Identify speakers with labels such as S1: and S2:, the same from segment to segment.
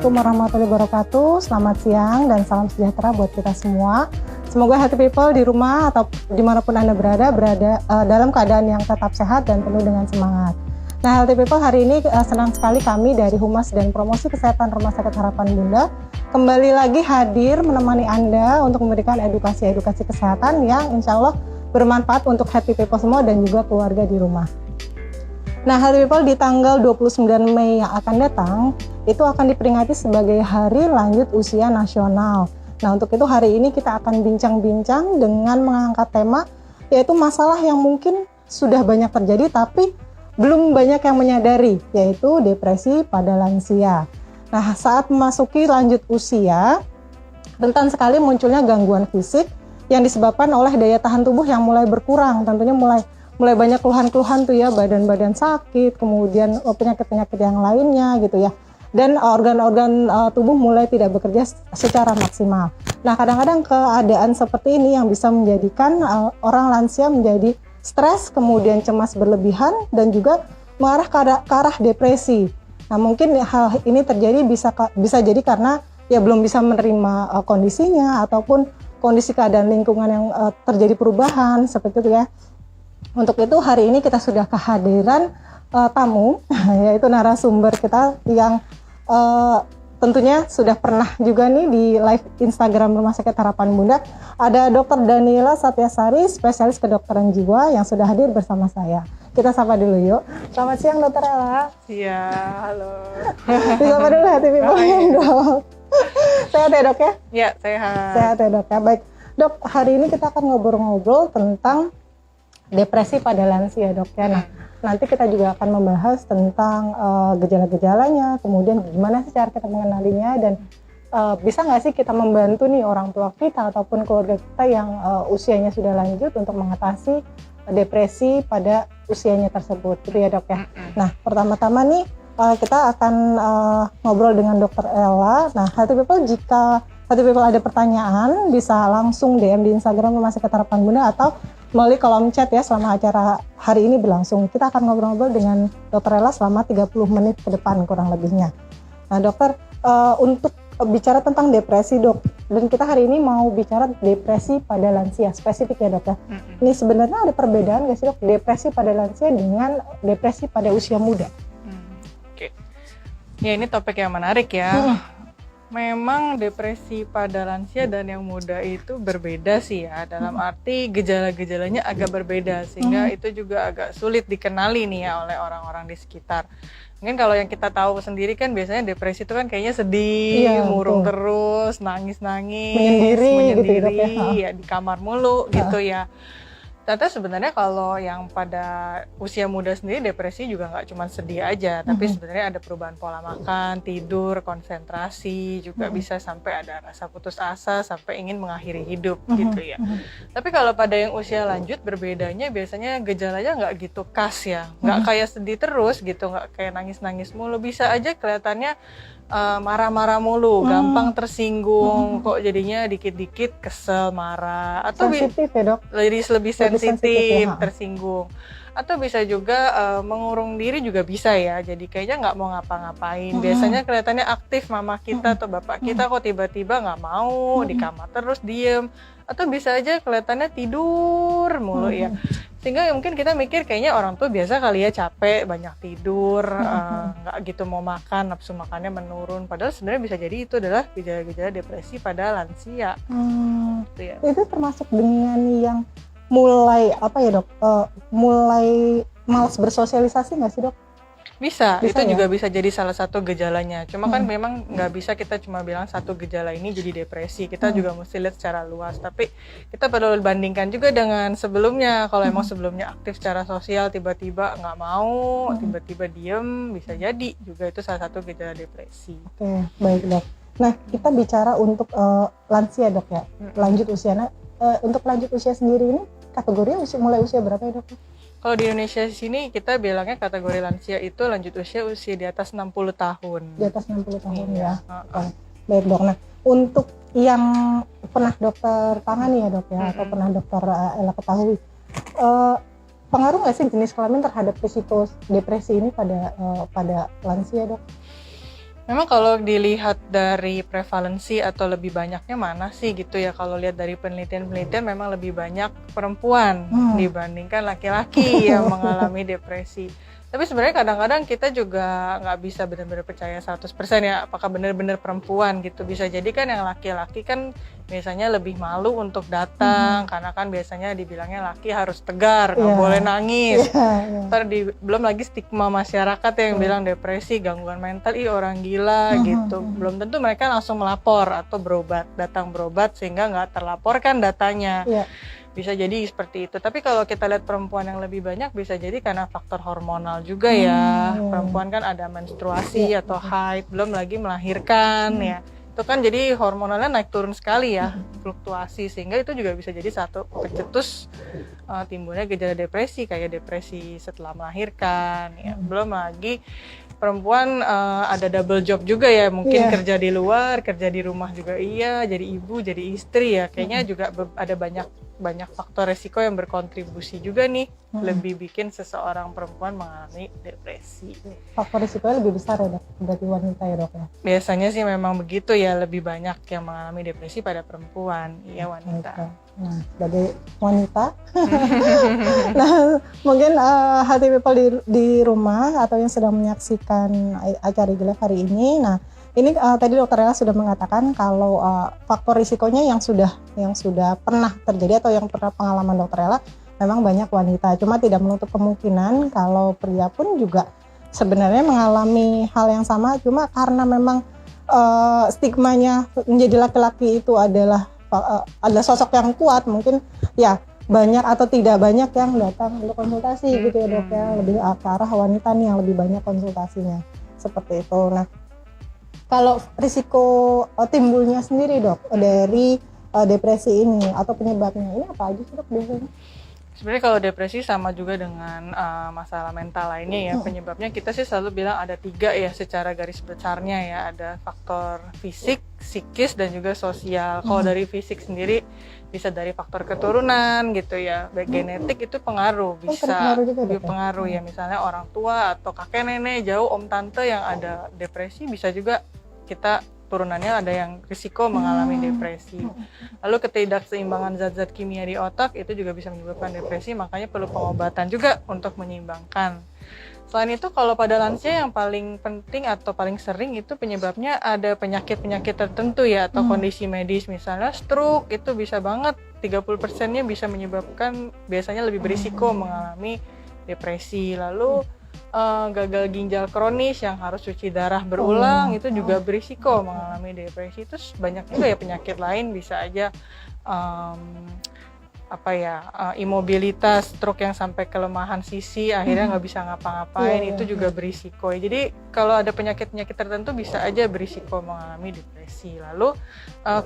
S1: Assalamualaikum warahmatullahi wabarakatuh. Selamat siang dan salam sejahtera buat kita semua. Semoga healthy people di rumah atau dimanapun Anda berada dalam keadaan yang tetap sehat dan penuh dengan semangat. Nah, healthy people hari ini senang sekali kami dari Humas dan Promosi Kesehatan Rumah Sakit Harapan Bunda kembali lagi hadir menemani Anda untuk memberikan edukasi kesehatan yang insya Allah bermanfaat untuk healthy people semua dan juga keluarga di rumah. Nah, healthy people di tanggal 29 Mei yang akan datang itu akan diperingati sebagai Hari Lanjut Usia Nasional. Nah, untuk itu hari ini kita akan bincang-bincang dengan mengangkat tema yaitu masalah yang mungkin sudah banyak terjadi tapi belum banyak yang menyadari, yaitu depresi pada lansia. Nah, saat memasuki lanjut usia, rentan sekali munculnya gangguan fisik yang disebabkan oleh daya tahan tubuh yang mulai berkurang, tentunya mulai banyak keluhan-keluhan tuh ya, badan-badan sakit, kemudian penyakit-penyakit yang lainnya gitu ya. Dan organ-organ tubuh mulai tidak bekerja secara maksimal. Nah, kadang-kadang keadaan seperti ini yang bisa menjadikan orang lansia menjadi stres, kemudian cemas berlebihan dan juga mengarah ke arah depresi. Nah, mungkin hal ini terjadi bisa jadi karena ya belum bisa menerima kondisinya ataupun kondisi keadaan lingkungan yang terjadi perubahan seperti itu ya. Untuk itu hari ini kita sudah kehadiran tamu yaitu narasumber kita yang tentunya sudah pernah juga nih di live Instagram Rumah Sakit Harapan Bunda. Ada Dr. Danila Satyasari, spesialis kedokteran jiwa yang sudah hadir bersama saya. Kita sapa dulu yuk. Selamat siang Dr. Ella.
S2: Iya, halo.
S1: Disapa dulu hati people dok. Sehat ya dok ya?
S2: Iya, sehat.
S1: Sehat ya dok ya. Baik dok, hari ini kita akan ngobrol-ngobrol tentang depresi pada lansia dok ya. Nah, nanti kita juga akan membahas tentang gejala-gejalanya, kemudian gimana sih cara kita mengenalinya dan bisa nggak sih kita membantu nih orang tua kita ataupun keluarga kita yang usianya sudah lanjut untuk mengatasi depresi pada usianya tersebut, gitu ya dok ya. Nah, pertama-tama nih kita akan ngobrol dengan Dr. Ella. Nah, healthy people jika healthy people ada pertanyaan bisa langsung DM di Instagram Rumah Sakit Harapan Bunda atau melalui kolom chat ya selama acara hari ini berlangsung. Kita akan ngobrol-ngobrol dengan Dr. Ella selama 30 menit ke depan kurang lebihnya. Nah dokter, untuk bicara tentang depresi dok, dan kita hari ini mau bicara depresi pada lansia, spesifik ya dok ya. Ini sebenarnya ada perbedaan nggak sih dok, depresi pada lansia dengan depresi pada usia muda?
S2: Oke. Ya ini topik yang menarik ya. Memang depresi pada lansia dan yang muda itu berbeda sih ya, dalam arti gejala-gejalanya agak berbeda sehingga itu juga agak sulit dikenali nih ya oleh orang-orang di sekitar. Mungkin kalau yang kita tahu sendiri kan biasanya depresi itu kan kayaknya sedih, murung terus, nangis-nangis, menyendiri ya di kamar mulu gitu ya. Ternyata sebenarnya kalau yang pada usia muda sendiri depresi juga nggak cuma sedih aja, tapi sebenarnya ada perubahan pola makan, tidur, konsentrasi, juga bisa sampai ada rasa putus asa sampai ingin mengakhiri hidup gitu ya. Tapi kalau pada yang usia lanjut berbedanya biasanya gejalanya nggak gitu khas ya, nggak kayak sedih terus gitu, nggak kayak nangis-nangis mulu, bisa aja kelihatannya marah-marah mulu, gampang tersinggung, kok jadinya dikit-dikit kesel, marah, atau
S1: sensitif ya dok?
S2: Lebih sensitif,
S1: ya,
S2: tersinggung. Atau bisa juga mengurung diri juga bisa ya, jadi kayaknya nggak mau ngapa-ngapain. Biasanya kelihatannya aktif mama kita atau bapak kita, kok tiba-tiba nggak mau, di kamar terus diem. Atau bisa aja kelihatannya tidur mulu ya. Sehingga mungkin kita mikir kayaknya orang tua biasa kali ya, capek, banyak tidur, nggak gitu mau makan, nafsu makannya menurun. Padahal sebenarnya bisa jadi itu adalah gejala-gejala depresi pada lansia. Gitu ya.
S1: Itu termasuk dengan yang mulai apa ya dok? Mulai malas bersosialisasi nggak sih dok?
S2: Bisa itu
S1: ya?
S2: juga bisa jadi salah satu gejalanya. Cuma kan memang nggak bisa kita cuma bilang satu gejala ini jadi depresi. Kita juga mesti lihat secara luas. Tapi kita perlu bandingkan juga dengan sebelumnya. Kalau emang sebelumnya aktif secara sosial, tiba-tiba nggak mau, tiba-tiba diem, bisa jadi juga itu salah satu gejala depresi.
S1: Oke, baik dok. Nah, kita bicara untuk lansia dok ya, lanjut usia. Nah, untuk lanjut usia sendiri ini kategorinya mulai usia berapa ya dok?
S2: Kalau di Indonesia di sini kita bilangnya kategori lansia itu lanjut usia di atas 60 tahun.
S1: Di atas 60 tahun ya. Baik dok. Nah, untuk yang pernah dokter tangani ya dok ya, atau pernah dokter Ella ketahui, pengaruh nggak sih jenis kelamin terhadap risiko depresi ini pada lansia dok?
S2: Memang kalau dilihat dari prevalensi atau lebih banyaknya mana sih gitu ya, kalau lihat dari penelitian-penelitian memang lebih banyak perempuan dibandingkan laki-laki yang mengalami depresi. Tapi sebenarnya kadang-kadang kita juga nggak bisa benar-benar percaya 100% ya apakah benar-benar perempuan gitu. Bisa jadi kan yang laki-laki kan biasanya lebih malu untuk datang karena kan biasanya dibilangnya laki harus tegar, nggak boleh nangis. Belum lagi stigma masyarakat yang bilang depresi, gangguan mental, orang gila gitu. Belum tentu mereka langsung melapor atau datang berobat sehingga nggak terlaporkan datanya. Bisa jadi seperti itu. Tapi kalau kita lihat perempuan yang lebih banyak bisa jadi karena faktor hormonal juga ya. Perempuan kan ada menstruasi atau haid, belum lagi melahirkan ya. Itu kan jadi hormonalnya naik turun sekali ya, fluktuasi, sehingga itu juga bisa jadi satu pencetus timbulnya gejala depresi kayak depresi setelah melahirkan ya. Belum lagi perempuan ada double job juga ya, mungkin kerja di luar, kerja di rumah juga jadi ibu, jadi istri ya. Kayaknya juga ada banyak faktor resiko yang berkontribusi juga nih lebih bikin seseorang perempuan mengalami depresi.
S1: Faktor resikonya lebih besar ya dok, berarti wanita ya dok ya?
S2: Biasanya sih memang begitu ya, lebih banyak yang mengalami depresi pada perempuan, wanita.
S1: Nah, sebagai wanita, nah mungkin Healthy People di rumah atau yang sedang menyaksikan acara Gila hari ini, nah ini tadi Dokter Ella sudah mengatakan kalau faktor risikonya yang sudah pernah terjadi atau yang pernah pengalaman Dokter Ella memang banyak wanita. Cuma tidak menutup kemungkinan kalau pria pun juga sebenarnya mengalami hal yang sama. Cuma karena memang stigmanya menjadi laki-laki itu adalah sosok yang kuat, mungkin ya banyak atau tidak banyak yang datang untuk konsultasi gitu ya dok ya, lebih ke arah wanita nih yang lebih banyak konsultasinya seperti itu. Nah kalau risiko timbulnya sendiri dok dari depresi ini atau penyebabnya ini apa aja sih dok biasanya?
S2: Sebenarnya kalau depresi sama juga dengan masalah mental lainnya ya, penyebabnya kita sih selalu bilang ada 3 ya secara garis besarnya ya, ada faktor fisik, psikis, dan juga sosial. Kalau dari fisik sendiri bisa dari faktor keturunan gitu ya, baik genetik itu pengaruh, bisa pengaruh ya, misalnya orang tua atau kakek nenek jauh, om tante yang ada depresi, bisa juga kita turunannya ada yang risiko mengalami depresi. Lalu ketidakseimbangan zat-zat kimia di otak itu juga bisa menyebabkan depresi, makanya perlu pengobatan juga untuk menyeimbangkan. Selain itu kalau pada lansia yang paling penting atau paling sering itu penyebabnya ada penyakit-penyakit tertentu ya, atau kondisi medis, misalnya stroke itu bisa banget 30%-nya bisa menyebabkan, biasanya lebih berisiko mengalami depresi. Lalu gagal ginjal kronis yang harus cuci darah berulang itu juga berisiko mengalami depresi. Terus banyak juga ya penyakit lain, bisa aja imobilitas, stroke yang sampai kelemahan sisi akhirnya nggak bisa ngapa-ngapain, itu juga berisiko. Jadi kalau ada penyakit-penyakit tertentu bisa aja berisiko mengalami depresi. Lalu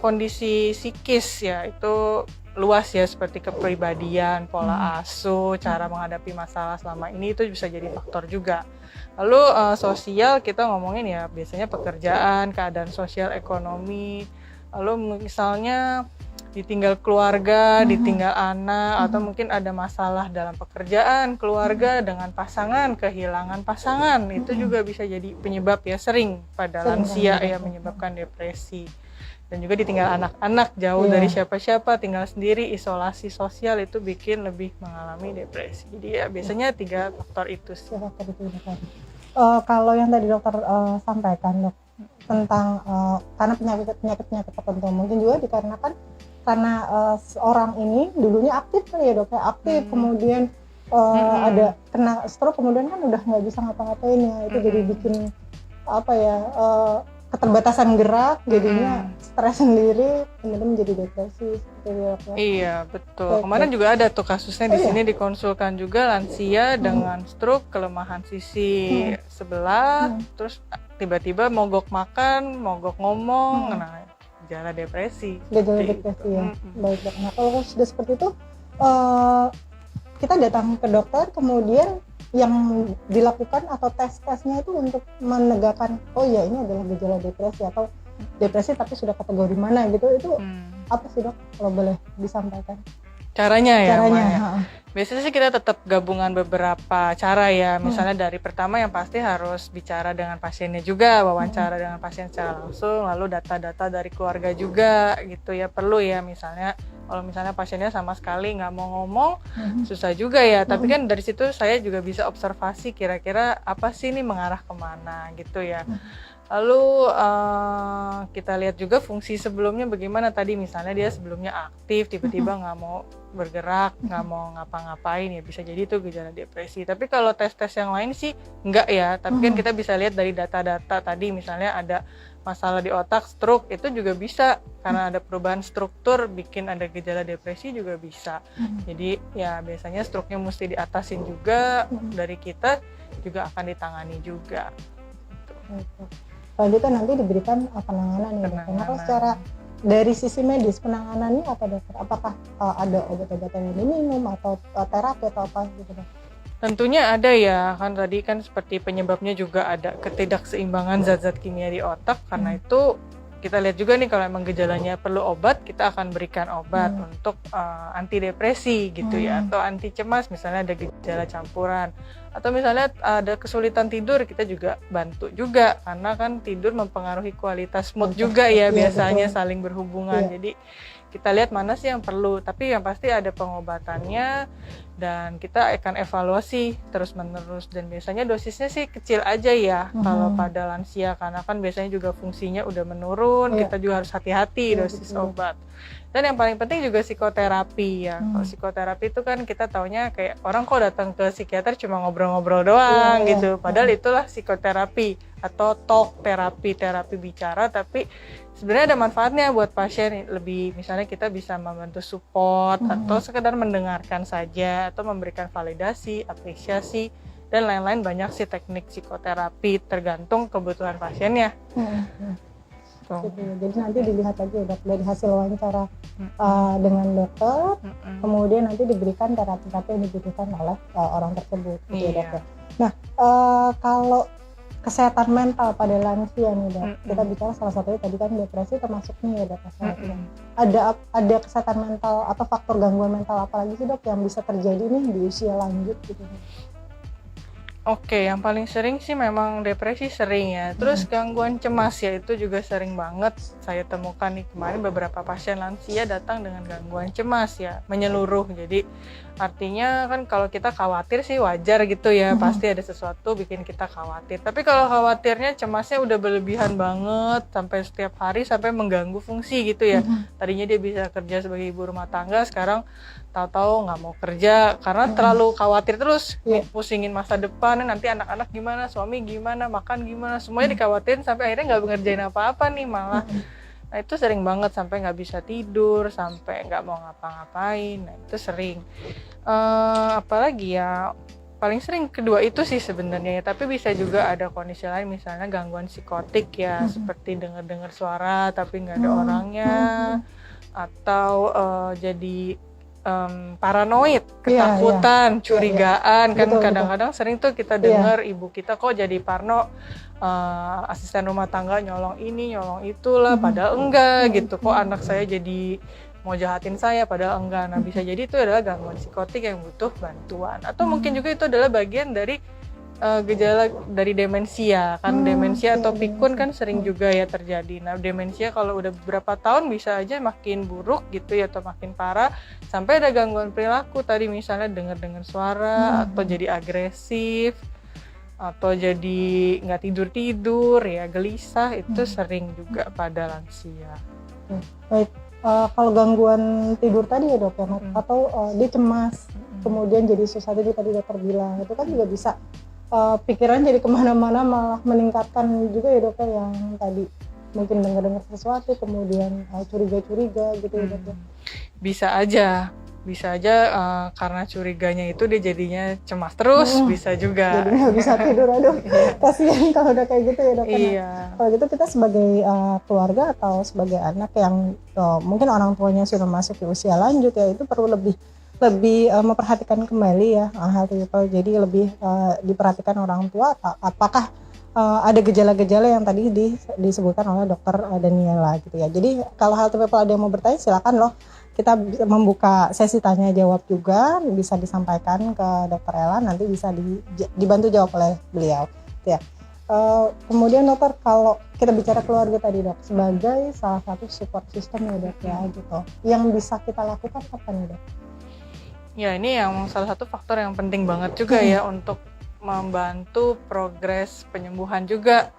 S2: kondisi psikis ya itu luas ya, seperti kepribadian, pola asuh, cara menghadapi masalah selama ini itu bisa jadi faktor juga. Lalu sosial kita ngomongin ya biasanya pekerjaan, keadaan sosial ekonomi, lalu misalnya ditinggal keluarga, ditinggal anak, atau mungkin ada masalah dalam pekerjaan, keluarga, dengan pasangan, kehilangan pasangan, itu juga bisa jadi penyebab ya, sering pada lansia ya menyebabkan depresi. Dan juga ditinggal anak-anak jauh dari siapa-siapa, tinggal sendiri, isolasi sosial itu bikin lebih mengalami depresi. Jadi ya biasanya 3 faktor itu sih.
S1: Kalau yang tadi dokter sampaikan dok tentang karena penyakit tertentu, mungkin juga dikarenakan karena seorang ini dulunya aktif kan ya dok ya, aktif kemudian ada kena stroke, kemudian kan udah nggak bisa ngapa-ngapain ya, itu jadi bikin keterbatasan gerak, jadinya stres sendiri, kemudian menjadi depresi seperti itu.
S2: Iya betul. Kemarin juga ada tuh kasusnya di sini dikonsulkan juga, lansia dengan stroke, kelemahan sisi sebelah, terus tiba-tiba mogok makan, mogok ngomong, nah gejala depresi.
S1: Gejala depresi ya. Baik dok. Nah kalau sudah seperti itu, kita datang ke dokter, kemudian yang dilakukan atau tes-tesnya itu untuk menegakkan oh ya ini adalah gejala depresi atau depresi tapi sudah kategori mana gitu, itu apa sih dok kalau boleh disampaikan?
S2: Caranya ya,
S1: Caranya.
S2: Maya. Biasanya sih kita tetap gabungan beberapa cara ya. Misalnya dari pertama yang pasti harus bicara dengan pasiennya juga, wawancara dengan pasien secara langsung, lalu data-data dari keluarga juga gitu ya, perlu ya. Misalnya kalau misalnya pasiennya sama sekali nggak mau ngomong, susah juga ya. Tapi kan dari situ saya juga bisa observasi kira-kira apa sih ini mengarah kemana gitu ya. Lalu kita lihat juga fungsi sebelumnya bagaimana tadi, misalnya dia sebelumnya aktif, tiba-tiba nggak mau bergerak, nggak mau ngapa-ngapain, ya bisa jadi itu gejala depresi. Tapi kalau tes-tes yang lain sih enggak ya, tapi kan kita bisa lihat dari data-data tadi, misalnya ada masalah di otak, stroke, itu juga bisa karena ada perubahan struktur bikin ada gejala depresi juga bisa. Jadi ya biasanya stroke-nya mesti diatasin juga, dari kita juga akan ditangani juga.
S1: Selanjutnya nanti diberikan penanganan ya dokter. Nah, kalau secara dari sisi medis penanganannya apa dokter? Apakah ada obat-obatan yang diminum atau terapi atau apa gitu dok?
S2: Tentunya ada ya, kan tadi kan seperti penyebabnya juga ada ketidakseimbangan zat-zat kimia di otak. Karena itu kita lihat juga nih kalau emang gejalanya perlu obat, kita akan berikan obat untuk antidepresi gitu ya, atau anti cemas misalnya ada gejala campuran. Atau misalnya ada kesulitan tidur, kita juga bantu juga karena kan tidur mempengaruhi kualitas mood juga ya, biasanya saling berhubungan. Jadi kita lihat mana sih yang perlu, tapi yang pasti ada pengobatannya dan kita akan evaluasi terus-menerus, dan biasanya dosisnya sih kecil aja ya kalau pada lansia, karena kan biasanya juga fungsinya udah menurun, kita juga harus hati-hati dosis obat. Dan yang paling penting juga psikoterapi ya. Kalau psikoterapi itu kan kita taunya kayak orang kok datang ke psikiater cuma ngobrol-ngobrol doang gitu. Padahal itulah psikoterapi atau talk terapi, terapi bicara, tapi sebenarnya ada manfaatnya buat pasien. Lebih misalnya kita bisa membantu support atau sekedar mendengarkan saja atau memberikan validasi, apresiasi dan lain-lain. Banyak sih teknik psikoterapi tergantung kebutuhan pasiennya.
S1: Jadi nanti dilihat lagi ya dok, dari hasil wawancara dengan dokter, kemudian nanti diberikan terapi-terapi yang dibutuhkan oleh orang tersebut gitu ya dok. Nah kalau kesehatan mental pada lansia nih dok, kita bicara salah satunya tadi kan depresi termasuk nih ya dok. Ada kesehatan mental atau faktor gangguan mental apa lagi sih dok yang bisa terjadi nih di usia lanjut gitu?
S2: Oke, yang paling sering sih memang depresi sering ya. Terus gangguan cemas ya, itu juga sering banget saya temukan nih kemarin, beberapa pasien lansia datang dengan gangguan cemas ya, menyeluruh. Jadi artinya kan kalau kita khawatir sih wajar gitu ya, pasti ada sesuatu bikin kita khawatir. Tapi kalau khawatirnya, cemasnya udah berlebihan banget sampai setiap hari sampai mengganggu fungsi gitu ya. Tadinya dia bisa kerja sebagai ibu rumah tangga, sekarang tahu-tahu nggak mau kerja karena terlalu khawatir terus, pusingin masa depan, nanti anak-anak gimana, suami gimana, makan gimana, semuanya dikhawatirin sampai akhirnya nggak ngerjain apa-apa nih malah. Nah itu sering banget, sampai nggak bisa tidur, sampai nggak mau ngapa-ngapain. Nah itu sering. Apalagi ya, paling sering kedua itu sih sebenarnya ya. Tapi bisa juga ada kondisi lain, misalnya gangguan psikotik ya, seperti dengar-dengar suara tapi nggak ada orangnya, atau jadi paranoid, ketakutan, curigaan. Kan kadang-kadang sering tuh kita dengar ibu kita kok jadi parno, asisten rumah tangga nyolong ini nyolong itulah, padahal enggak gitu. Kok anak saya jadi mau jahatin saya, padahal enggak. Nah bisa jadi itu adalah gangguan psikotik yang butuh bantuan, atau mungkin juga itu adalah bagian dari gejala dari demensia. Kan demensia atau pikun kan sering juga ya terjadi. Nah demensia kalau udah beberapa tahun bisa aja makin buruk gitu ya, atau makin parah sampai ada gangguan perilaku tadi, misalnya dengar suara, atau jadi agresif, atau jadi nggak tidur ya, gelisah. Itu sering juga pada lansia.
S1: Baik, kalau gangguan tidur tadi ya dok ya, atau dia cemas, kemudian jadi susah tidur tadi dokter bilang, itu kan juga bisa pikiran jadi kemana-mana, malah meningkatkan juga ya dok ya, yang tadi mungkin dengar sesuatu kemudian curiga-curiga gitu ya dok ya. Bisa aja
S2: karena curiganya itu dia jadinya cemas terus, bisa juga
S1: jadi nggak bisa tidur. Aduh kasihan kalau udah kayak gitu ya dok. Kalau gitu kita sebagai keluarga atau sebagai anak yang mungkin orang tuanya sudah masuk di usia lanjut ya, itu perlu lebih memperhatikan kembali ya hal itu. Jadi lebih diperhatikan orang tua, apakah ada gejala-gejala yang tadi disebutkan oleh dokter Daniela gitu ya. Jadi kalau hal people ada yang mau bertanya silakan loh, kita bisa membuka sesi tanya jawab juga, bisa disampaikan ke Dokter Ella, nanti bisa dibantu jawab oleh beliau. Ya. Kemudian dokter, kalau kita bicara keluarga tadi dok, sebagai salah satu support system ya dok ya gitu, yang bisa kita lakukan apa nih dok?
S2: Ya ini yang salah satu faktor yang penting banget juga ya untuk membantu progres penyembuhan juga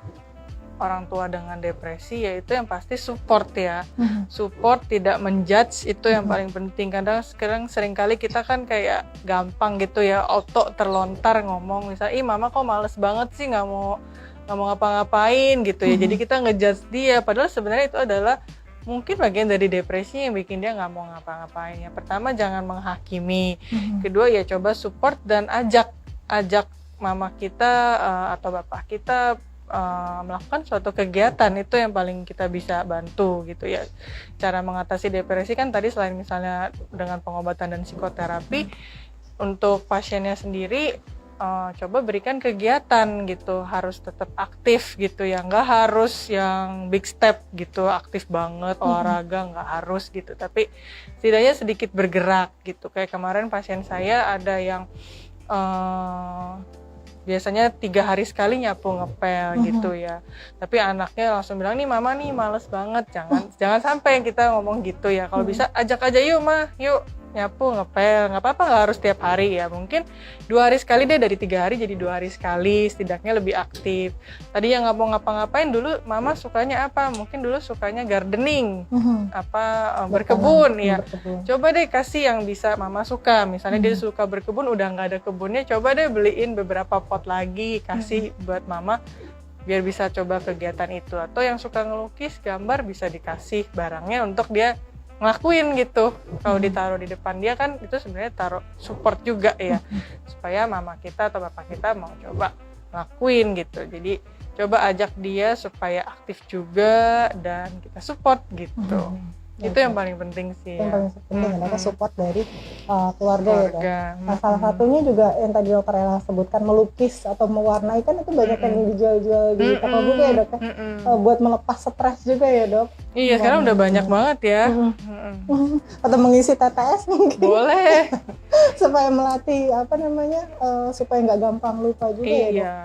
S2: orang tua dengan depresi, yaitu yang pasti support ya. Support, tidak menjudge, itu yang paling penting. Kadang sekarang seringkali kita kan kayak gampang gitu ya, auto terlontar ngomong misalnya, ih mama kok males banget sih nggak mau ngapa-ngapain gitu ya. Jadi kita ngejudge dia, padahal sebenarnya itu adalah mungkin bagian dari depresi yang bikin dia nggak mau ngapa-ngapain. Yang pertama, jangan menghakimi. Kedua, ya coba support dan ajak mama kita atau bapak kita melakukan suatu kegiatan. Itu yang paling kita bisa bantu gitu ya. Cara mengatasi depresi kan tadi selain misalnya dengan pengobatan dan psikoterapi, untuk pasiennya sendiri coba berikan kegiatan gitu, harus tetap aktif gitu ya, nggak harus yang big step gitu, aktif banget olahraga nggak harus gitu, tapi setidaknya sedikit bergerak gitu. Kayak kemarin pasien saya ada yang biasanya 3 hari sekali nyapu ngepel gitu ya, tapi anaknya langsung bilang, nih mama nih males banget. Jangan sampai kita ngomong gitu ya. Kalau bisa ajak aja, yuk mah, yuk nyapu ngepel, nggak apa-apa, nggak harus tiap hari ya, mungkin 2 hari sekali deh, dari 3 hari jadi 2 hari sekali, setidaknya lebih aktif. Tadi yang nggak mau ngapa-ngapain dulu, mama sukanya apa, mungkin dulu sukanya gardening, berkebun ya, coba deh kasih yang bisa mama suka. Misalnya dia suka berkebun, udah nggak ada kebunnya, coba deh beliin beberapa pot lagi, kasih buat mama biar bisa coba kegiatan itu. Atau yang suka ngelukis, gambar, bisa dikasih barangnya untuk dia ngelakuin gitu. Kalau ditaruh di depan dia kan itu sebenarnya taruh support juga ya, supaya mama kita atau bapak kita mau coba ngelakuin gitu. Jadi coba ajak dia supaya aktif juga dan kita support gitu. Itu yang paling penting sih.
S1: Yang paling penting adalah support dari keluarga ya dok. Nah, salah satunya juga yang tadi dokter Ella sebutkan, melukis atau mewarnai, kan itu banyak yang dijual-jual di toko buku ya dok ya. Buat melepas stres juga ya dok.
S2: Iya, sekarang udah banyak banget ya.
S1: Atau mengisi TTS mungkin.
S2: Boleh.
S1: Supaya melatih supaya nggak gampang lupa juga ya dok.
S2: Iya,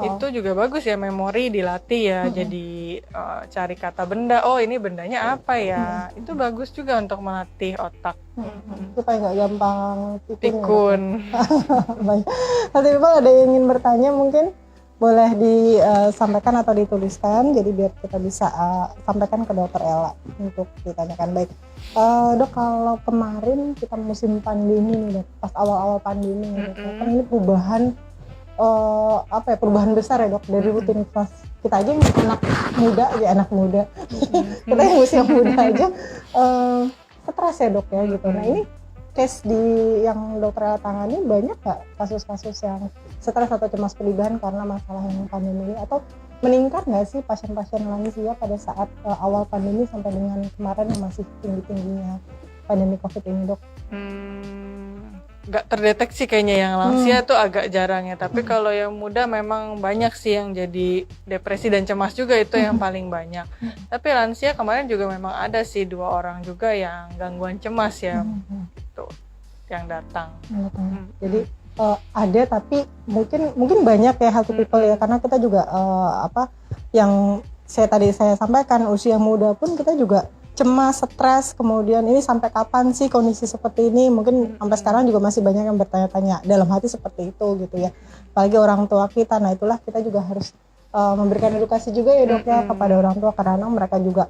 S2: itu juga bagus ya, memori dilatih ya. Jadi cari kata benda, oh ini bendanya apa ya. Itu bagus juga untuk melatih otak.
S1: Supaya nggak gampang
S2: pikun.
S1: Baik. Nanti Bapak ada yang ingin bertanya mungkin boleh disampaikan atau dituliskan, jadi biar kita bisa sampaikan ke dokter Ella untuk ditanyakan. Baik, dok, kalau kemarin kita musim pandemi nih dok, pas awal-awal pandemi dok, kan ini perubahan perubahan besar ya dok, dari rutinitas kita aja yang anak muda kita yang usia muda aja stres ya dok ya gitu. Nah ini case yang dokter Ella tangani, banyak nggak kasus-kasus yang stres atau cemas berlebihan karena masalah yang pandemi ini, atau meningkat nggak sih pasien-pasien lansia pada saat awal pandemi sampai dengan kemarin yang masih tinggi-tingginya pandemi COVID ini dok?
S2: Nggak terdeteksi kayaknya yang lansia tuh agak jarang ya, tapi kalau yang muda memang banyak sih yang jadi depresi dan cemas juga, itu yang paling banyak. Tapi lansia kemarin juga memang ada sih 2 orang juga yang gangguan cemas ya, gitu, yang datang.
S1: Jadi ada, tapi mungkin banyak ya healthy people ya, karena kita juga yang saya sampaikan, usia muda pun kita juga cemas, stres, kemudian ini sampai kapan sih kondisi seperti ini, mungkin sampai sekarang juga masih banyak yang bertanya-tanya dalam hati seperti itu gitu ya, apalagi orang tua kita. Nah itulah kita juga harus memberikan edukasi juga ya dok ya kepada orang tua, karena mereka juga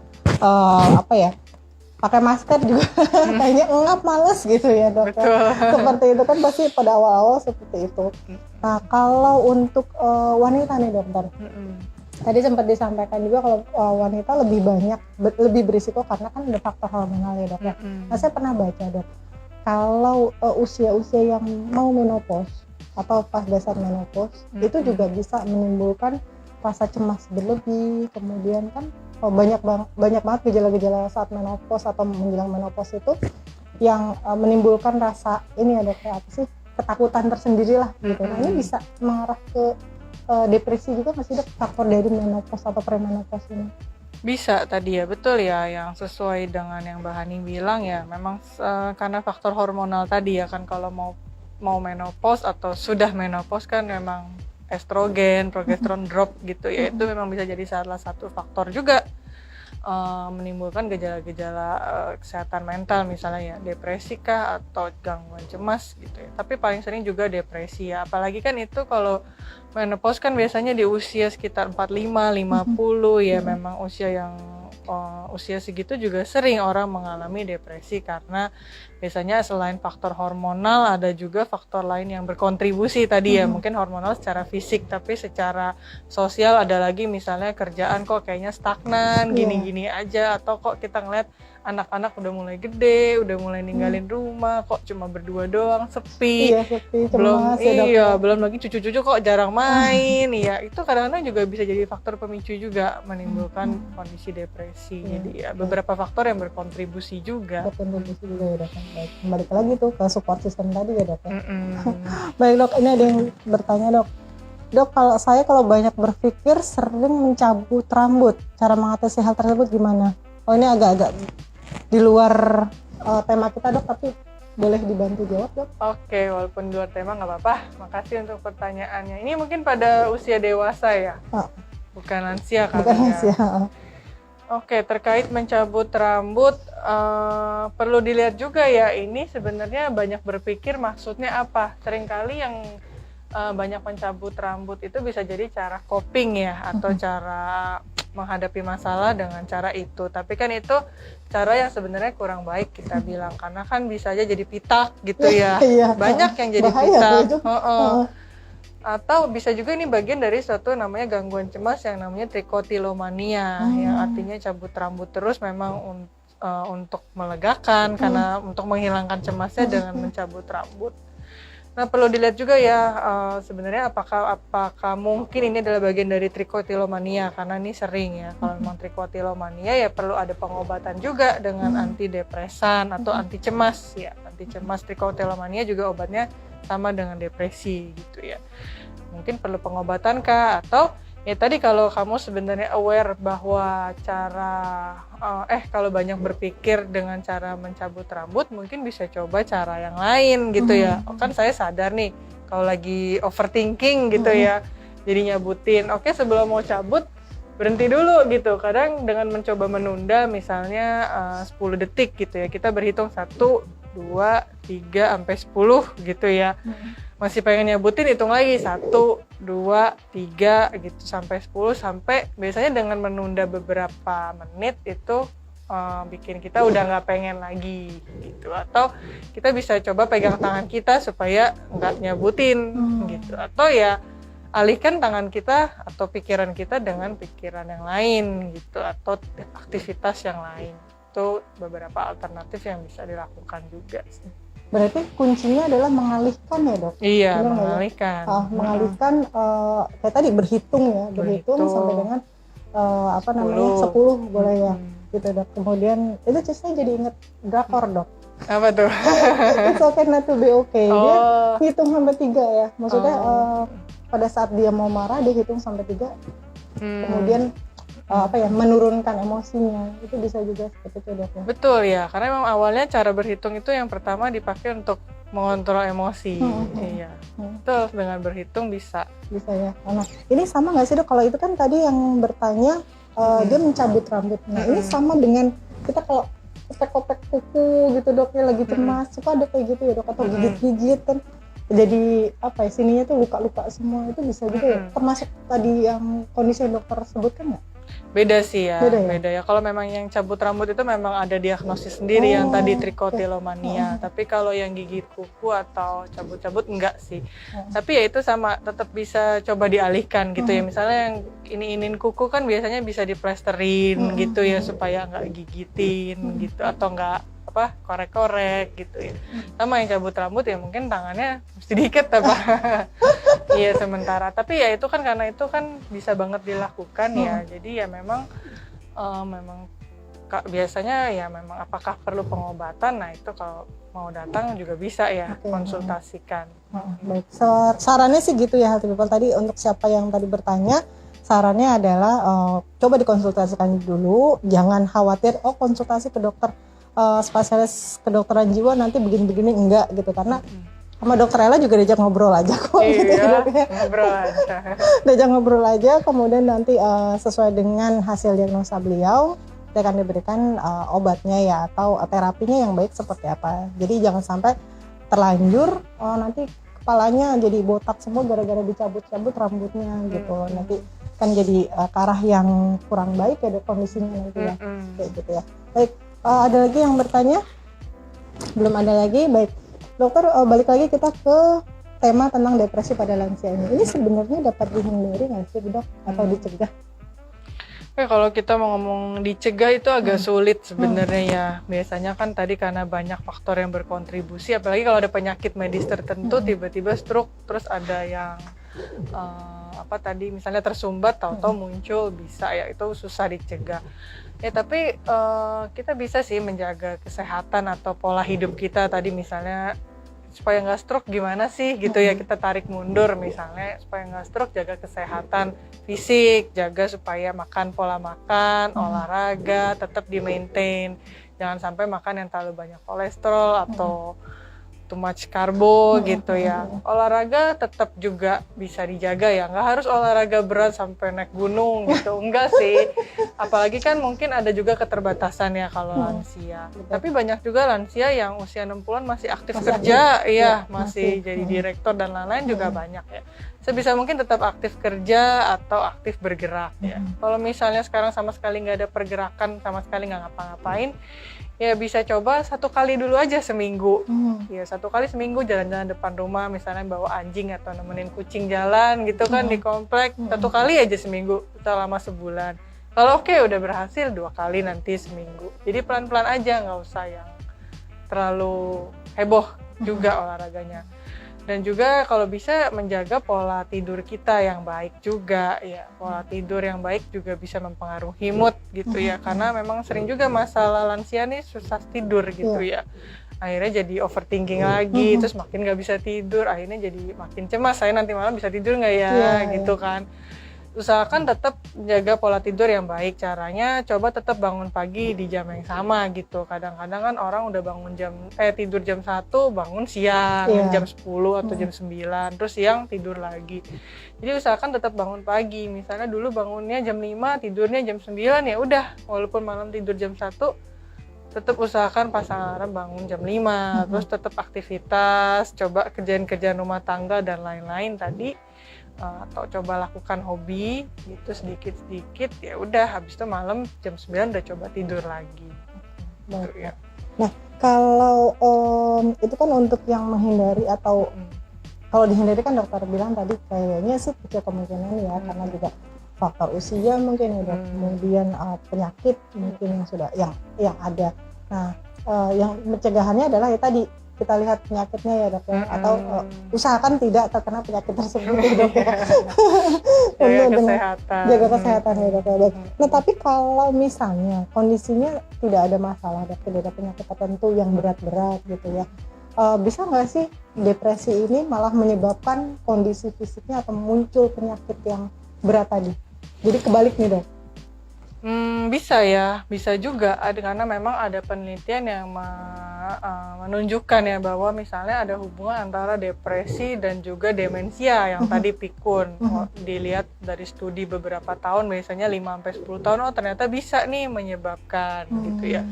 S1: pakai masker juga kayaknya ngap, males gitu ya dok. Seperti itu kan pasti pada awal-awal seperti itu. Nah kalau untuk wanita nih dokter, tadi sempat disampaikan juga kalau wanita lebih berisiko karena kan ada faktor hormonal ya dok ya. Nah saya pernah baca dok, kalau usia-usia yang mau menopause atau pas dasar menopause itu juga bisa menimbulkan rasa cemas berlebih, kemudian kan banyak banget gejala-gejala saat menopause atau menjelang menopause itu yang menimbulkan rasa ini ya dok, ketakutan tersendiri lah gitu. Nah ini bisa mengarah ke depresi juga masih dok, faktor dari menopause atau premenopause ini?
S2: Bisa tadi ya, betul ya, yang sesuai dengan yang Mbak Hani bilang ya, memang karena faktor hormonal tadi ya kan, kalau mau menopause atau sudah menopause kan memang estrogen, progesteron drop gitu ya, itu memang bisa jadi salah satu faktor juga menimbulkan gejala-gejala kesehatan mental, misalnya ya depresi kah atau gangguan cemas gitu ya. Tapi paling sering juga depresi ya, apalagi kan itu kalau menopause kan biasanya di usia sekitar 45, 50 ya, memang usia yang usia segitu juga sering orang mengalami depresi karena biasanya selain faktor hormonal ada juga faktor lain yang berkontribusi tadi ya, mungkin hormonal secara fisik, tapi secara sosial ada lagi, misalnya kerjaan kok kayaknya stagnan, gini-gini aja, atau kok kita ngeliat anak-anak udah mulai gede, udah mulai ninggalin rumah, kok cuma berdua doang, sepi.
S1: Sepi,
S2: Belum
S1: cemas ya, Dok, ya.
S2: belum lagi cucu-cucu kok jarang main. Ya, itu kadang-kadang juga bisa jadi faktor pemicu juga menimbulkan kondisi depresi. Jadi ya beberapa faktor yang berkontribusi juga.
S1: Berkontribusi juga ya, Dok. Baik, kembali lagi tuh ke support system tadi ya, Dok. Baik, Dok, ini ada yang bertanya, Dok. Dok, kalau banyak berpikir sering mencabut rambut, cara mengatasi hal tersebut gimana? Oh, ini agak-agak di luar tema kita, Dok, tapi boleh dibantu jawab, Dok?
S2: Oke, walaupun di luar tema nggak apa-apa. Makasih untuk pertanyaannya. Ini mungkin pada usia dewasa ya? Bukan lansia kan?
S1: Bukan lansia.
S2: Oke, terkait mencabut rambut, perlu dilihat juga ya, ini sebenarnya banyak berpikir maksudnya apa. Seringkali yang banyak mencabut rambut itu bisa jadi cara coping ya, atau cara menghadapi masalah dengan cara itu. Tapi kan itu cara yang sebenarnya kurang baik kita bilang, karena kan bisa aja jadi pitak gitu ya. Banyak yang jadi pitak. Atau bisa juga ini bagian dari suatu namanya gangguan cemas yang namanya trikotilomania, yang artinya cabut rambut terus memang untuk melegakan, karena untuk menghilangkan cemasnya dengan mencabut rambut. Nah, perlu dilihat juga ya, sebenarnya apakah mungkin ini adalah bagian dari trikotilomania, karena ini sering ya. Kalau memang trikotilomania ya perlu ada pengobatan juga dengan antidepresan atau anti cemas ya. Anti cemas, trikotilomania juga obatnya sama dengan depresi gitu ya. Mungkin perlu pengobatan kah, atau ya tadi kalau kamu sebenarnya aware bahwa kalau banyak berpikir dengan cara mencabut rambut, mungkin bisa coba cara yang lain gitu ya. Kan saya sadar nih kalau lagi overthinking gitu ya, jadi nyabutin, oke, sebelum mau cabut berhenti dulu gitu. Kadang dengan mencoba menunda misalnya 10 detik gitu ya, kita berhitung 1, 2, 3 sampai 10 gitu ya. Masih pengen nyabutin, hitung lagi 1, 2, 3 gitu sampai 10, sampai biasanya dengan menunda beberapa menit itu bikin kita udah nggak pengen lagi gitu. Atau kita bisa coba pegang tangan kita supaya nggak nyabutin gitu, atau ya alihkan tangan kita atau pikiran kita dengan pikiran yang lain gitu, atau aktivitas yang lain. Itu beberapa alternatif yang bisa dilakukan juga sih.
S1: Berarti kuncinya adalah mengalihkan ya, Dok?
S2: Iya, mengalihkan.
S1: Mengalihkan kayak tadi berhitung sampai dengan 10 boleh ya, gitu, Dok. Kemudian itu saya jadi inget drakor, Dok.
S2: Apa tuh?
S1: It's okay not to be okay. Dia hitung sampai 3 ya. Maksudnya pada saat dia mau marah dia hitung sampai 3. Kemudian menurunkan emosinya, itu bisa juga seperti itu, Dok.
S2: Betul ya, karena memang awalnya cara berhitung itu yang pertama dipakai untuk mengontrol emosi. Iya, betul, dengan berhitung bisa
S1: ya. Nah, ini sama nggak sih, Dok? Kalau itu kan tadi yang bertanya dia mencabut rambut. Nah, ini sama dengan kita kalau kopek-kopek kuku gitu, Dok, ya lagi cemas, suka ada kayak gitu ya, Dok, atau gigit-gigit kan jadi sininya tuh luka-luka semua, itu bisa juga ya, termasuk tadi yang kondisi yang dokter sebutkan nggak?
S2: Beda sih ya, beda ya. Kalau memang yang cabut rambut itu memang ada diagnosis sendiri yang tadi trikotilomania. Tapi kalau yang gigit kuku atau cabut-cabut enggak sih. Tapi ya itu sama, tetap bisa coba dialihkan gitu ya. Misalnya yang ini kuku kan biasanya bisa diplesterin gitu ya, supaya nggak gigitin gitu, atau nggak korek-korek gitu ya. Sama yang cabut rambut ya mungkin tangannya sedikit iya sementara, tapi ya itu kan karena itu kan bisa banget dilakukan ya. Jadi ya memang biasanya ya memang apakah perlu pengobatan, nah itu kalau mau datang juga bisa ya konsultasikan.
S1: Baik, sarannya sih gitu ya, Healthy People, tadi untuk siapa yang tadi bertanya, sarannya adalah coba dikonsultasikan dulu, jangan khawatir konsultasi ke dokter spesialis kedokteran jiwa nanti begini-begini, enggak gitu, karena sama dokter Ella juga diajak ngobrol aja kok.
S2: Iya,
S1: gitu,
S2: ngobrol aja.
S1: diajak ngobrol aja, kemudian nanti sesuai dengan hasil diagnosa beliau kita akan diberikan obatnya ya atau terapinya yang baik seperti apa. Jadi jangan sampai terlanjur nanti kepalanya jadi botak semua gara-gara dicabut-cabut rambutnya gitu. Nanti kan jadi ke arah yang kurang baik ya kondisinya nanti ya. Kayak gitu ya. Baik, ada lagi yang bertanya? Belum ada lagi. Baik. Dokter, balik lagi kita ke tema tentang depresi pada lansia ini. Ini sebenarnya dapat dihindari nggak sih, Dok? Atau dicegah?
S2: Kalau kita mau ngomong dicegah itu agak sulit sebenarnya ya. Biasanya kan tadi karena banyak faktor yang berkontribusi, apalagi kalau ada penyakit medis tertentu tiba-tiba stroke, terus ada yang misalnya tersumbat tahu-tahu muncul, bisa ya, itu susah dicegah. Ya tapi kita bisa sih menjaga kesehatan atau pola hidup kita tadi, misalnya supaya nggak stroke gimana sih gitu ya, kita tarik mundur misalnya supaya nggak stroke, jaga kesehatan fisik, jaga supaya makan, pola makan, olahraga tetap di maintain, jangan sampai makan yang terlalu banyak kolesterol atau too much karbo gitu ya. Olahraga tetap juga bisa dijaga ya, nggak harus olahraga berat sampai naik gunung gitu, enggak sih. Apalagi kan mungkin ada juga keterbatasan ya kalau lansia. Tapi banyak juga lansia yang usia 60-an masih aktif kerja, masih jadi direktur dan lain-lain juga banyak ya. Sebisa mungkin tetap aktif kerja atau aktif bergerak ya. Kalau misalnya sekarang sama sekali nggak ada pergerakan, sama sekali nggak ngapa-ngapain, ya bisa coba 1 kali dulu aja seminggu. Ya 1 kali seminggu jalan-jalan depan rumah, misalnya bawa anjing atau nemenin kucing jalan gitu kan di komplek. 1 kali aja seminggu, selama sebulan. Kalau oke, udah berhasil 2 kali nanti seminggu. Jadi pelan-pelan aja, nggak usah yang terlalu heboh juga olahraganya. Dan juga kalau bisa menjaga pola tidur kita yang baik juga ya. Pola tidur yang baik juga bisa mempengaruhi mood gitu ya. Karena memang sering juga masalah lansia nih susah tidur gitu ya. Akhirnya jadi overthinking lagi, terus makin gak bisa tidur, akhirnya jadi makin cemas, saya nanti malam bisa tidur gak ya gitu kan. Usahakan tetap jaga pola tidur yang baik. Caranya coba tetap bangun pagi di jam yang sama gitu. Kadang-kadang kan orang udah tidur jam 1, bangun siang jam 10 atau jam 9, terus siang tidur lagi. Jadi usahakan tetap bangun pagi. Misalnya dulu bangunnya jam 5, tidurnya jam 9, ya udah, walaupun malam tidur jam 1, tetap usahakan pas alarm bangun jam 5, terus tetap aktivitas, coba kerjaan-kerjaan rumah tangga dan lain-lain tadi. Atau coba lakukan hobi gitu sedikit-sedikit, ya udah, habis itu malam jam 9 udah coba tidur lagi.
S1: Baik. Ya. Nah, kalau itu kan untuk yang menghindari atau kalau dihindari kan dokter bilang tadi kayaknya sih kecil kemungkinan ya, karena juga faktor usia mungkin ya, kemudian penyakit mungkin yang sudah yang ada. Nah, yang pencegahannya adalah ya tadi kita lihat penyakitnya ya dok ya, atau usahakan tidak terkena penyakit tersebut ya dok ya. Jaga kesehatan ya dok ya. Nah tapi kalau misalnya kondisinya tidak ada masalah dok, tidak ada penyakit tertentu yang berat-berat gitu ya, bisa nggak sih depresi ini malah menyebabkan kondisi fisiknya atau muncul penyakit yang berat tadi? Jadi kebalik nih dok.
S2: Bisa ya, bisa juga. Karena memang ada penelitian yang menunjukkan ya bahwa misalnya ada hubungan antara depresi dan juga demensia yang tadi pikun. Dilihat dari studi beberapa tahun, biasanya 5-10 tahun, ternyata bisa nih menyebabkan gitu ya.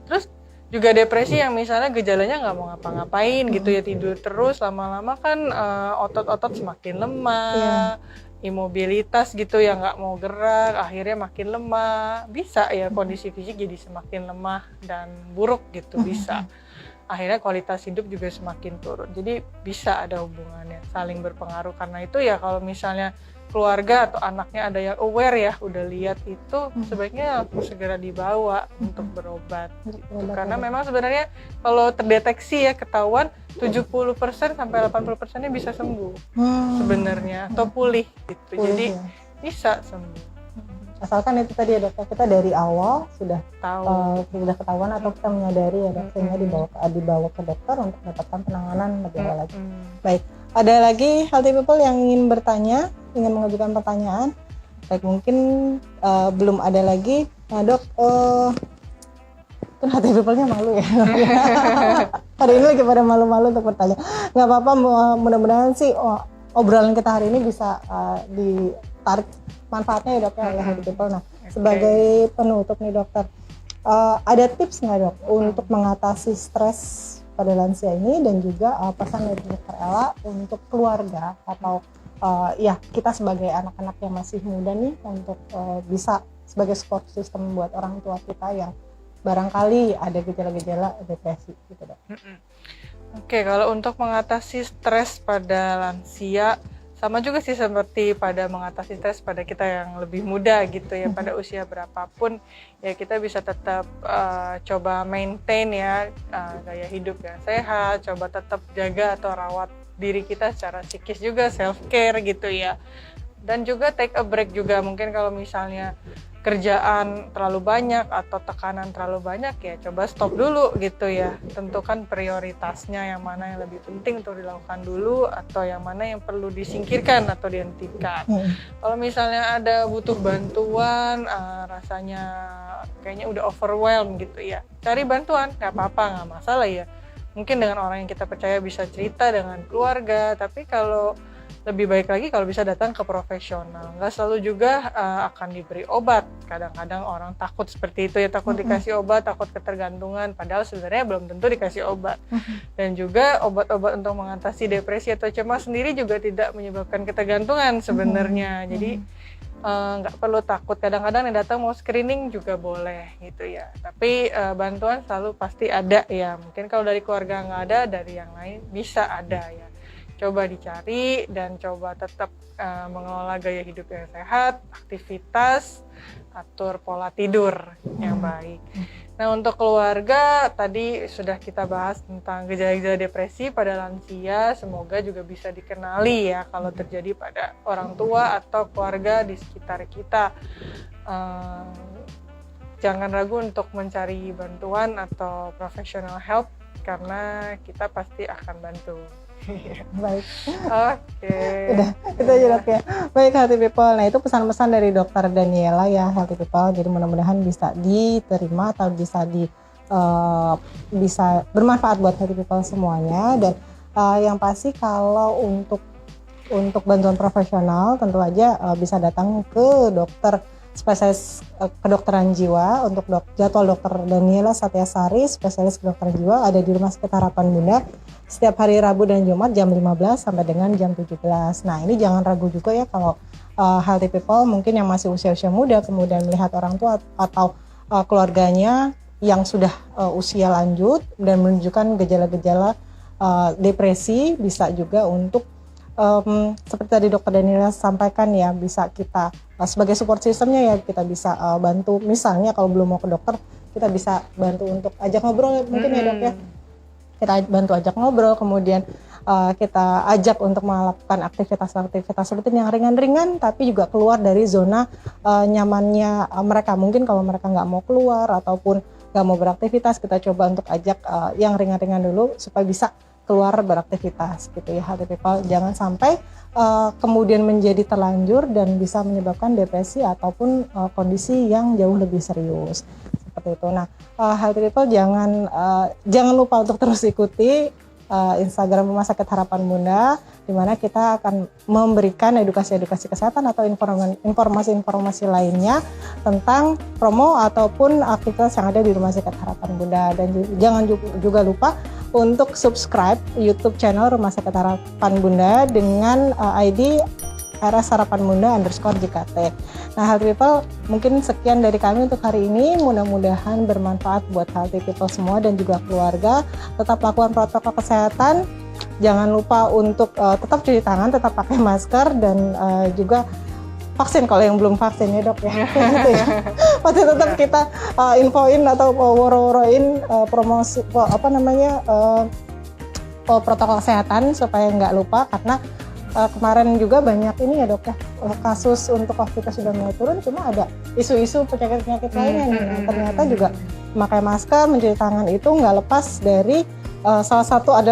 S2: Terus juga depresi yang misalnya gejalanya nggak mau ngapa-ngapain gitu ya, tidur terus, lama-lama kan otot-otot semakin lemah. Imobilitas gitu ya, nggak mau gerak, akhirnya makin lemah, bisa ya kondisi fisik jadi semakin lemah dan buruk gitu, bisa. Akhirnya kualitas hidup juga semakin turun. Jadi bisa ada hubungannya, saling berpengaruh. Karena itu ya kalau misalnya keluarga atau anaknya ada yang aware ya, udah lihat itu, sebaiknya harus segera dibawa untuk berobat. Gitu. Karena memang sebenarnya kalau terdeteksi ya, ketahuan 70% sampai 80%-nya bisa sembuh sebenarnya, atau pulih gitu. Jadi bisa sembuh.
S1: Asalkan itu tadi ya dok, kita dari awal sudah sudah ketahuan atau kita menyadari ya dok, sehingga dibawa ke dokter untuk mendapatkan penanganan lebih awal lagi. Baik, ada lagi healthy people yang ingin bertanya, ingin mengajukan pertanyaan. Baik, mungkin belum ada lagi. Nah dok, kan hati people-nya malu ya. Hari ini lagi pada malu-malu untuk bertanya. Nggak apa-apa, mudah-mudahan sih obrolan kita hari ini bisa ditarik manfaatnya ya dok ya oleh hati people. Nah, sebagai penutup nih dokter, ada tips nggak dok untuk mengatasi stres pada lansia ini, dan juga pesan dari dokter Ella untuk keluarga atau ya kita sebagai anak-anak yang masih muda nih untuk bisa sebagai support system buat orang tua kita yang barangkali ada gejala-gejala depresi gitu dok.
S2: Oke, kalau untuk mengatasi stres pada lansia, sama juga sih seperti pada mengatasi stres pada kita yang lebih muda gitu ya, pada usia berapapun ya kita bisa tetap coba maintain ya gaya hidup yang sehat, coba tetap jaga atau rawat diri kita secara psikis juga, self care gitu ya. Dan juga take a break juga, mungkin kalau misalnya kerjaan terlalu banyak atau tekanan terlalu banyak ya coba stop dulu gitu ya, tentukan prioritasnya yang mana yang lebih penting untuk dilakukan dulu atau yang mana yang perlu disingkirkan atau dihentikan. Kalau misalnya ada butuh bantuan, rasanya kayaknya udah overwhelmed gitu ya, cari bantuan, nggak apa-apa, nggak masalah ya, mungkin dengan orang yang kita percaya, bisa cerita dengan keluarga, tapi kalau lebih baik lagi kalau bisa datang ke profesional. Nggak selalu juga akan diberi obat. Kadang-kadang orang takut seperti itu ya, takut dikasih obat, takut ketergantungan, padahal sebenarnya belum tentu dikasih obat. Dan juga obat-obat untuk mengatasi depresi atau cemas sendiri juga tidak menyebabkan ketergantungan sebenarnya. Jadi nggak perlu takut. Kadang-kadang yang datang mau screening juga boleh gitu ya. Tapi bantuan selalu pasti ada ya. Mungkin kalau dari keluarga nggak ada, dari yang lain bisa ada ya. Coba dicari dan coba tetap mengelola gaya hidup yang sehat, aktivitas, atur pola tidur yang baik. Nah, untuk keluarga tadi sudah kita bahas tentang gejala-gejala depresi pada lansia, semoga juga bisa dikenali ya kalau terjadi pada orang tua atau keluarga di sekitar kita. Jangan ragu untuk mencari bantuan atau professional help karena kita pasti akan bantu.
S1: Baik.
S2: Oke.
S1: Udah, itu aja dok ya. Baik Healthy People. Nah, itu pesan-pesan dari Dokter Daniela ya Healthy People. Jadi mudah-mudahan bisa diterima atau bisa bisa bermanfaat buat Healthy People semuanya. Dan yang pasti kalau untuk bantuan profesional tentu aja bisa datang ke dokter spesialis kedokteran jiwa. Untuk jadwal Dokter Daniela Satyasari, spesialis kedokteran jiwa, ada di Rumah Sakit Harapan Bunda setiap hari Rabu dan Jumat jam 15 sampai dengan jam 17. Nah, ini jangan ragu juga ya kalau Healthy People mungkin yang masih usia-usia muda kemudian melihat orang tua atau keluarganya yang sudah usia lanjut dan menunjukkan gejala-gejala depresi, bisa juga untuk seperti tadi Dokter Daniela sampaikan ya, bisa kita sebagai support systemnya ya kita bisa bantu. Misalnya kalau belum mau ke dokter, kita bisa bantu untuk ajak ngobrol mungkin ya dok ya. Kita bantu ajak ngobrol, kemudian kita ajak untuk melakukan aktivitas-aktivitas rutin yang ringan-ringan tapi juga keluar dari zona nyamannya mereka. Mungkin kalau mereka nggak mau keluar ataupun nggak mau beraktivitas, kita coba untuk ajak yang ringan-ringan dulu supaya bisa keluar beraktivitas gitu ya Healthy People. Jangan sampai kemudian menjadi terlanjur dan bisa menyebabkan depresi ataupun kondisi yang jauh lebih serius seperti itu. Nah, Healthy People jangan lupa untuk terus ikuti Instagram Rumah Sakit Harapan Bunda, di mana kita akan memberikan edukasi-edukasi kesehatan atau informasi-informasi lainnya tentang promo ataupun aktivitas yang ada di Rumah Sakit Harapan Bunda. Dan jangan juga lupa untuk subscribe YouTube channel Rumah Sakit Harapan Bunda dengan ID RS Harapan Bunda _JKT. Nah, Healthy People, mungkin sekian dari kami untuk hari ini. Mudah-mudahan bermanfaat buat Healthy People semua dan juga keluarga. Tetap lakukan protokol kesehatan. Jangan lupa untuk tetap cuci tangan, tetap pakai masker, dan juga vaksin kalau yang belum vaksin ya dok ya. Gitu ya. Pasti tetap kita infoin atau woro-woroin promosi protokol kesehatan supaya nggak lupa, karena kemarin juga banyak ini ya dok ya, kasus untuk COVID sudah mulai turun, cuma ada isu-isu penyakit-penyakit lainnya nih. Nah, ternyata juga memakai masker, mencuci tangan itu nggak lepas dari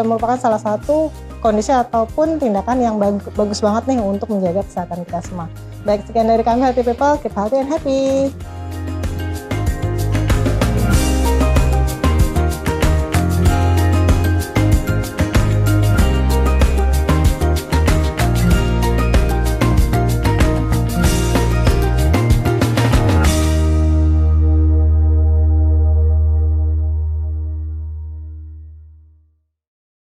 S1: merupakan salah satu kondisi ataupun tindakan yang bagus banget nih untuk menjaga kesehatan kita semua. Baik, sekian dari kami Healthy People, keep healthy and happy.